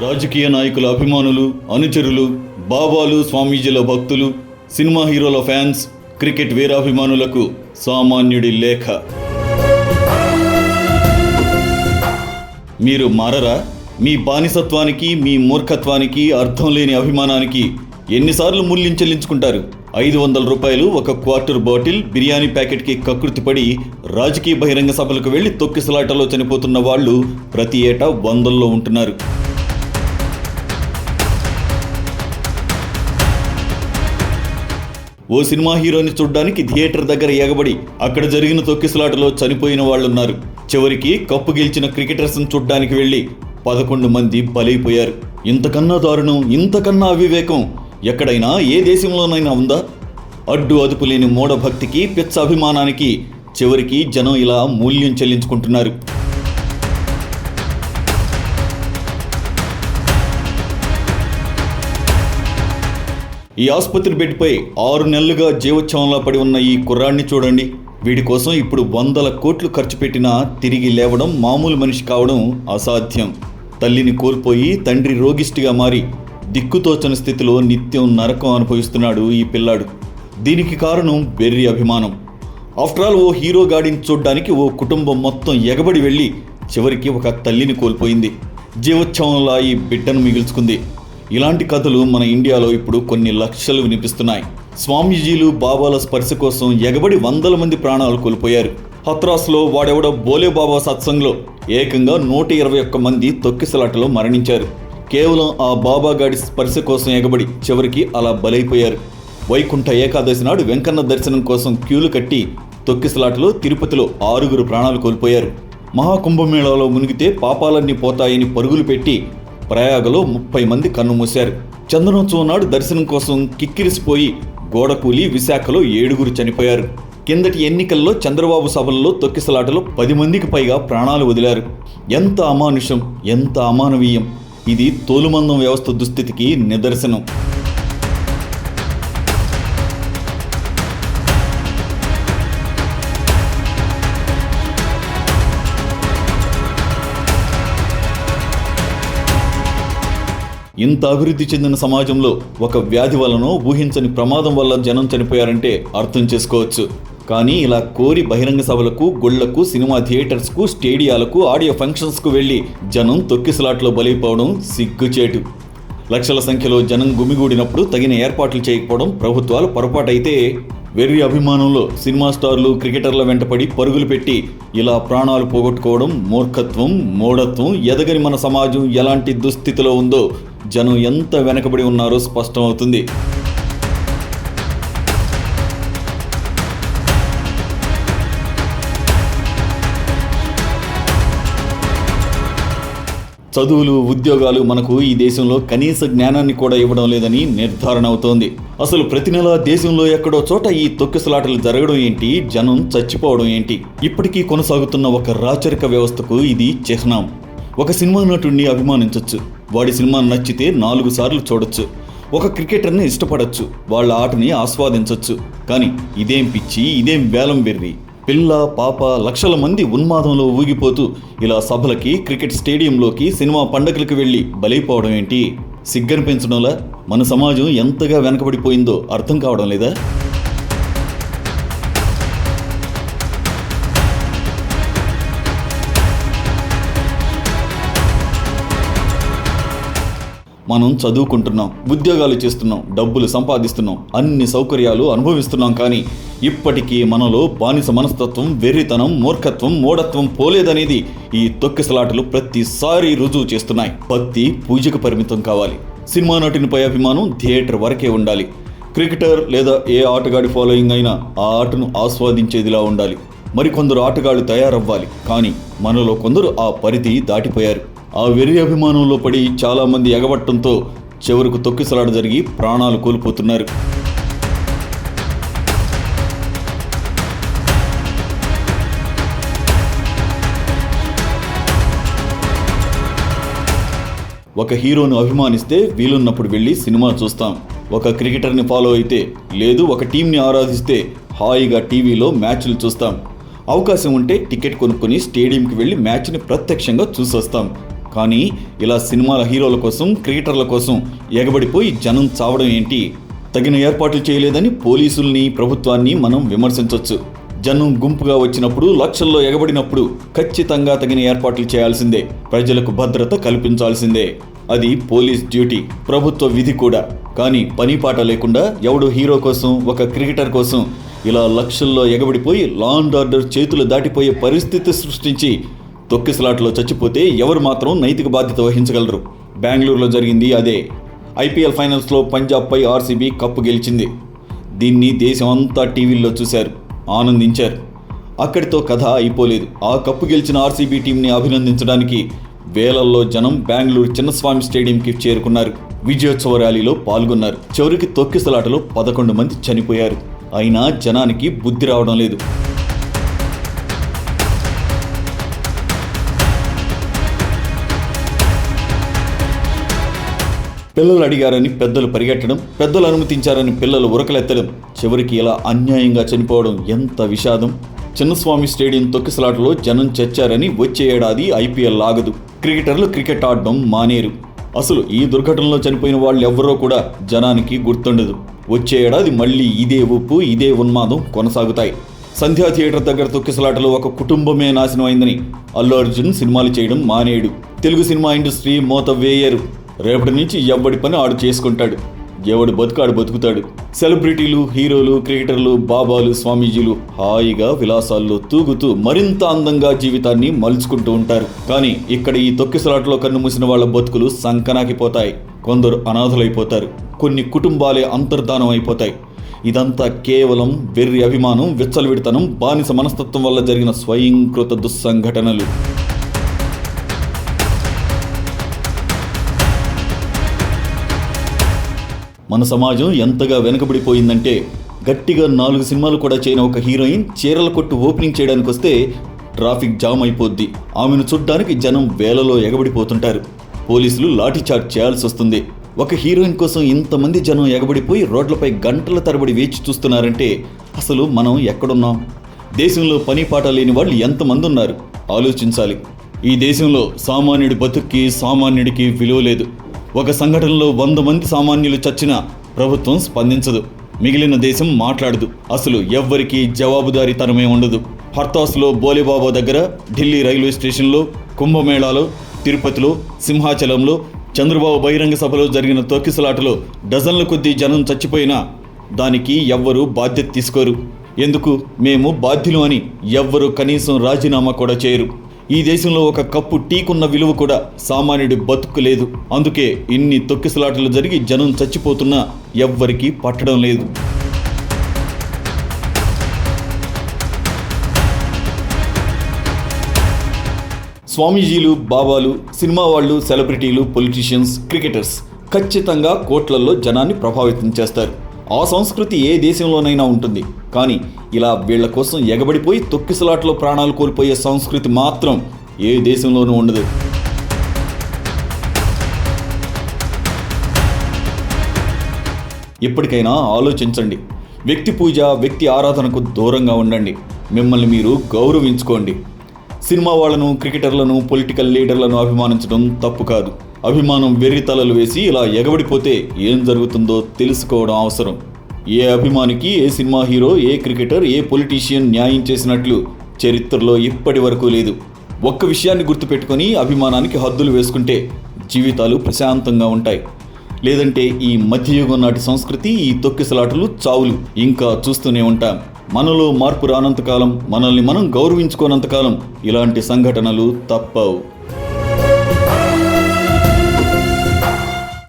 రాజకీయ నాయకుల అభిమానులు, అనుచరులు, బాబాలు, స్వామీజీల భక్తులు, సినిమా హీరోల ఫ్యాన్స్, క్రికెట్ వీరాభిమానులకు సామాన్యుడి లేఖ. మీరు మారరా? మీ బానిసత్వానికి, మీ మూర్ఖత్వానికి, అర్థం లేని అభిమానానికి ఎన్నిసార్లు మూల్యం చెల్లించుకుంటారు? 500 రూపాయలు ఒక క్వార్టర్ బాటిల్ బిర్యానీ ప్యాకెట్కి కకృతిపడి రాజకీయ బహిరంగ సభలకు వెళ్లి తొక్కిసలాటలో చనిపోతున్న వాళ్ళు ప్రతి ఏటా వందల్లో ఉంటున్నారు. ఓ సినిమా హీరోని చూడ్డానికి థియేటర్ దగ్గర ఎగబడి అక్కడ జరిగిన తొక్కిసలాటలో చనిపోయిన వాళ్ళున్నారు. చివరికి కప్పు గెలిచిన క్రికెటర్స్ని చూడ్డానికి వెళ్లి 11 మంది బలైపోయారు. ఇంతకన్నా దారుణం, ఇంతకన్నా అవివేకం ఎక్కడైనా ఏ దేశంలోనైనా ఉందా? అడ్డు అదుపు లేని మూఢభక్తికి, పిచ్చ అభిమానానికి చివరికి జనం ఇలా మూల్యం చెల్లించుకుంటున్నారు. ఈ ఆసుపత్రి బెడ్పై 6 నెలలుగా జీవోత్సవంలా పడి ఉన్న ఈ కుర్రాడిని చూడండి. వీడి కోసం ఇప్పుడు 100 కోట్లు ఖర్చు పెట్టినా తిరిగి లేవడం, మామూలు మనిషి కావడం అసాధ్యం. తల్లిని కోల్పోయి తండ్రి రోగిష్టిగా మారి దిక్కుతోచని స్థితిలో నిత్యం నరకం అనుభవిస్తున్నాడు ఈ పిల్లాడు. దీనికి కారణం వెర్రి అభిమానం. ఆఫ్టర్ ఆల్ ఓ హీరో గాడిని చూడ్డానికి ఓ కుటుంబం మొత్తం ఎగబడి వెళ్ళి చివరికి ఒక తల్లిని కోల్పోయింది. జీవోత్సవంలా ఈ బిడ్డను మిగుల్చుకుంది. ఇలాంటి కథలు మన ఇండియాలో ఇప్పుడు కొన్ని లక్షలు వినిపిస్తున్నాయి. స్వామీజీలు, బాబాల స్పర్శ కోసం ఎగబడి 100 మంది ప్రాణాలు కోల్పోయారు. హత్రాస్లో వాడెవడో బోలే బాబా సత్సంగ్లో ఏకంగా 121 మంది తొక్కిసలాటలో మరణించారు. కేవలం ఆ బాబా గాడి స్పర్శ కోసం ఎగబడి చివరికి అలా బలైపోయారు. వైకుంఠ ఏకాదశి నాడు వెంకన్న దర్శనం కోసం క్యూలు కట్టి తొక్కిసలాటలో తిరుపతిలో 6 ప్రాణాలు కోల్పోయారు. మహాకుంభమేళాలో మునిగితే పాపాలన్నీ పోతాయని పరుగులు పెట్టి ప్రయాగలో 30 మంది కన్నుమూశారు. చందనోత్సవం నాడు దర్శనం కోసం కిక్కిరిసిపోయి గోడకూలి విశాఖలో 7 చనిపోయారు. కిందటి ఎన్నికల్లో చంద్రబాబు సభల్లో తొక్కిసలాటలో 10 మందికి పైగా ప్రాణాలు వదిలారు. ఎంత అమానుషం, ఎంత అమానవీయం! ఇది తోలుమందం వ్యవస్థ దుస్థితికి నిదర్శనం. ఇంత అభివృద్ధి చెందిన సమాజంలో ఒక వ్యాధి వలనో, ఊహించని ప్రమాదం వల్ల జనం చనిపోయారంటే అర్థం చేసుకోవచ్చు. కానీ ఇలా కోరి బహిరంగ సభలకు, గుళ్లకు, సినిమా థియేటర్స్కు, స్టేడియాలకు, ఆడియో ఫంక్షన్స్కు వెళ్లి జనం తొక్కిసలాట్లో బలైపోవడం సిగ్గుచేటు. లక్షల సంఖ్యలో జనం గుమిగూడినప్పుడు తగిన ఏర్పాట్లు చేయకపోవడం ప్రభుత్వాల పొరపాటైతే, వెర్రి అభిమానంలో సినిమా స్టార్లు, క్రికెటర్ల వెంటపడి పరుగులు పెట్టి ఇలా ప్రాణాలు పోగొట్టుకోవడం మూర్ఖత్వం, మూఢత్వం. ఎదగని మన సమాజం ఎలాంటి దుస్థితిలో ఉందో జనం ఎంత వెనకబడి ఉన్నారో స్పష్టమవుతుంది. చదువులు, ఉద్యోగాలు మనకు ఈ దేశంలో కనీస జ్ఞానాన్ని కూడా ఇవ్వడం లేదని నిర్ధారణ అవుతోంది. అసలు ప్రతి నెల దేశంలో ఎక్కడో చోట ఈ తొక్కిసలాటలు జరగడం ఏంటి, జనం చచ్చిపోవడం ఏంటి? ఇప్పటికీ కొనసాగుతున్న ఒక రాచరిక వ్యవస్థకు ఇది చిహ్నం. ఒక సినిమా నటుడిని అభిమానించవచ్చు, వాడి సినిమా నచ్చితే 4 సార్లు చూడొచ్చు. ఒక క్రికెటర్ని ఇష్టపడచ్చు, వాళ్ళ ఆటని ఆస్వాదించవచ్చు. కానీ ఇదేం పిచ్చి, ఇదేం వేలం వెర్రి! పిల్ల, పాప, లక్షల మంది ఉన్మాదంలో ఊగిపోతూ ఇలా సభలకి, క్రికెట్ స్టేడియంలోకి, సినిమా పండగలకు వెళ్ళి బలైపోవడం ఏంటి? సిగ్గనిపించడంలా మన సమాజం ఎంతగా వెనకబడిపోయిందో అర్థం కావడం లేదా? మనం చదువుకుంటున్నాం, ఉద్యోగాలు చేస్తున్నాం, డబ్బులు సంపాదిస్తున్నాం, అన్ని సౌకర్యాలు అనుభవిస్తున్నాం. కానీ ఇప్పటికీ మనలో బానిస మనస్తత్వం, వెర్రితనం, మూర్ఖత్వం, మూఢత్వం పోలేదనేది ఈ తొక్కిసలాటలు ప్రతిసారి రుజువు చేస్తున్నాయి. భక్తి పూజకు పరిమితం కావాలి. సినిమా నటునిపై అభిమానం థియేటర్ వరకే ఉండాలి. క్రికెటర్ లేదా ఏ ఆటగాడి ఫాలోయింగ్ అయినా ఆ ఆటను ఆస్వాదించేదిలా ఉండాలి. మరికొందరు ఆటగాళ్లు తయారవ్వాలి. కానీ మనలో కొందరు ఆ పరిధి దాటిపోయారు. ఆ వెర్రి అభిమానంలో పడి చాలామంది ఎగబట్టడంతో చివరకు తొక్కిసలాట జరిగి ప్రాణాలు కోల్పోతున్నారు. ఒక హీరోను అభిమానిస్తే వీలున్నప్పుడు వెళ్ళి సినిమా చూస్తాం. ఒక క్రికెటర్ని ఫాలో అయితే, లేదు ఒక టీంని ఆరాధిస్తే హాయిగా టీవీలో మ్యాచ్లు చూస్తాం. అవకాశం ఉంటే టికెట్ కొనుక్కొని స్టేడియంకి వెళ్ళి మ్యాచ్ని ప్రత్యక్షంగా చూసొస్తాం. కానీ ఇలా సినిమాల హీరోల కోసం, క్రికెటర్ల కోసం ఎగబడిపోయి జనం చావడం ఏంటి? తగిన ఏర్పాట్లు చేయలేదని పోలీసుల్ని, ప్రభుత్వాన్ని మనం విమర్శించవచ్చు. జనం గుంపుగా వచ్చినప్పుడు, లక్షల్లో ఎగబడినప్పుడు ఖచ్చితంగా తగిన ఏర్పాట్లు చేయాల్సిందే. ప్రజలకు భద్రత కల్పించాల్సిందే. అది పోలీస్ డ్యూటీ, ప్రభుత్వ విధి కూడా. కానీ పనిపాట లేకుండా ఎవడో హీరో కోసం, ఒక క్రికెటర్ కోసం ఇలా లక్షల్లో ఎగబడిపోయి లా అండ్ ఆర్డర్ చేతులు దాటిపోయే పరిస్థితి సృష్టించి తొక్కిసలాట్లో చచ్చిపోతే ఎవరు మాత్రం నైతిక బాధ్యత వహించగలరు? బెంగళూరులో జరిగింది అదే. ఐపీఎల్ ఫైనల్స్లో పంజాబ్పై ఆర్సీబీ కప్పు గెలిచింది. దీన్ని దేశం అంతా టీవీల్లో చూశారు, ఆనందించారు. అక్కడితో కథ అయిపోలేదు. ఆ కప్పు గెలిచిన ఆర్సీబీ టీంని అభినందించడానికి వేలల్లో జనం బెంగళూరు చిన్నస్వామి స్టేడియంకి చేరుకున్నారు. విజయోత్సవ ర్యాలీలో పాల్గొన్నారు. చివరికి తొక్కిసలాటలో 11 మంది చనిపోయారు. అయినా జనానికి బుద్ధి రావడం లేదు. పిల్లలు అడిగారని పెద్దలు పరిగెట్టడం, పెద్దలు అనుమతించారని పిల్లలు ఉరకలెత్తడం, చివరికి ఇలా అన్యాయంగా చనిపోవడం ఎంత విషాదం. చిన్నస్వామి స్టేడియం తొక్కిసలాటలో జనం చచ్చారని వచ్చే ఏడాది ఐపీఎల్ ఆగదు. క్రికెటర్లు క్రికెట్ ఆడడం మానేరు. అసలు ఈ దుర్ఘటనలో చనిపోయిన వాళ్ళు ఎవ్వరో కూడా జనానికి గుర్తుండదు. వచ్చే ఏడాది మళ్ళీ ఇదే ఊపు, ఇదే ఉన్మాదం కొనసాగుతాయి. సంధ్యా థియేటర్ దగ్గర తొక్కిసలాటలో ఒక కుటుంబమే నాశనం అయిందని అల్లు అర్జున్ సినిమాలు చేయడం మానేయడు. తెలుగు సినిమా ఇండస్ట్రీ మోత వేయరు. రేపటి నుంచి ఎవడి పని ఆడు చేసుకుంటాడు. ఎవడు బతుకాడు బతుకుతాడు. సెలబ్రిటీలు, హీరోలు, క్రికెటర్లు, బాబాలు, స్వామీజీలు హాయిగా విలాసాల్లో తూగుతూ మరింత అందంగా జీవితాన్ని మలుచుకుంటూ ఉంటారు. కానీ ఇక్కడ ఈ తొక్కిసలాట్లో కన్నుమూసిన వాళ్ళ బతుకులు సంకనాకిపోతాయి. కొందరు అనాథులైపోతారు. కొన్ని కుటుంబాలే అంతర్ధానం అయిపోతాయి. ఇదంతా కేవలం వెర్రి అభిమానం, విచ్చలవిడితనం, బానిస మనస్తత్వం వల్ల జరిగిన స్వయంకృత దుస్సంఘటనలు. మన సమాజం ఎంతగా వెనకబడిపోయిందంటే గట్టిగా 4 సినిమాలు కూడా చేయని ఒక హీరోయిన్ చీరల కొట్టు ఓపెనింగ్ చేయడానికి వస్తే ట్రాఫిక్ జామ్ అయిపోద్ది. ఆమెను చూడ్డానికి జనం వేలలో ఎగబడిపోతుంటారు. పోలీసులు లాఠీచార్జ్ చేయాల్సి వస్తుంది. ఒక హీరోయిన్ కోసం ఇంతమంది జనం ఎగబడిపోయి రోడ్లపై గంటల తరబడి వేచి చూస్తున్నారంటే అసలు మనం ఎక్కడున్నాం? దేశంలో పని పాట లేని వాళ్ళు ఎంతమంది ఉన్నారు ఆలోచించాలి. ఈ దేశంలో సామాన్యుడి బతుక్కి, సామాన్యుడికి విలువ లేదు. ఒక సంఘటనలో 100 మంది సామాన్యులు చచ్చినా ప్రభుత్వం స్పందించదు. మిగిలిన దేశం మాట్లాడదు. అసలు ఎవ్వరికీ జవాబుదారీతనమే ఉండదు. హర్తాస్లో బోలేబాబా దగ్గర, ఢిల్లీ రైల్వే స్టేషన్లో, కుంభమేళాలో, తిరుపతిలో, సింహాచలంలో, చంద్రబాబు బహిరంగ సభలో జరిగిన తొక్కిసలాటలో డజన్ల కొద్దీ జనం చచ్చిపోయినా దానికి ఎవ్వరూ బాధ్యత తీసుకోరు. ఎందుకు? మేము బాధ్యులు అని ఎవ్వరూ కనీసం రాజీనామా కూడా చేయరు. ఈ దేశంలో ఒక కప్పు టీకున్న విలువ కూడా సామాన్యుడి బతుకు లేదు. అందుకే ఇన్ని తొక్కిసలాటలు జరిగి జనం చచ్చిపోతున్నా ఎవ్వరికీ పట్టడం లేదు. స్వామీజీలు, బాబాలు, సినిమా వాళ్ళు, సెలబ్రిటీలు, పొలిటీషియన్స్, క్రికెటర్స్ ఖచ్చితంగా కోట్లల్లో జనాన్ని ప్రభావితం చేస్తారు. ఆ సంస్కృతి ఏ దేశంలోనైనా ఉంటుంది. కానీ ఇలా వీళ్ల కోసం ఎగబడిపోయి తొక్కిసలాట్లో ప్రాణాలు కోల్పోయే సంస్కృతి మాత్రం ఏ దేశంలోనూ ఉండదు. ఇప్పటికైనా ఆలోచించండి. వ్యక్తి పూజ, వ్యక్తి ఆరాధనకు దూరంగా ఉండండి. మిమ్మల్ని మీరు గౌరవించుకోండి. సినిమా వాళ్లను, క్రికెటర్లను, పొలిటికల్ లీడర్లను అభిమానించడం తప్పు కాదు. అభిమానం వెర్రి తలలు వేసి ఇలా ఎగబడిపోతే ఏం జరుగుతుందో తెలుసుకోవడం అవసరం. ఏ అభిమానికి ఏ సినిమా హీరో, ఏ క్రికెటర్, ఏ పొలిటీషియన్ న్యాయం చేసినట్లు చరిత్రలో ఇప్పటి వరకు లేదు. ఒక్క విషయాన్ని గుర్తుపెట్టుకొని అభిమానానికి హద్దులు వేసుకుంటే జీవితాలు ప్రశాంతంగా ఉంటాయి. లేదంటే ఈ మధ్యయుగం నాటి సంస్కృతి, ఈ తొక్కిసలాటలు, చావులు ఇంకా చూస్తూనే ఉంటాం. మనలో మార్పు రానంతకాలం, మనల్ని మనం గౌరవించుకోనంతకాలం ఇలాంటి సంఘటనలు తప్పవు.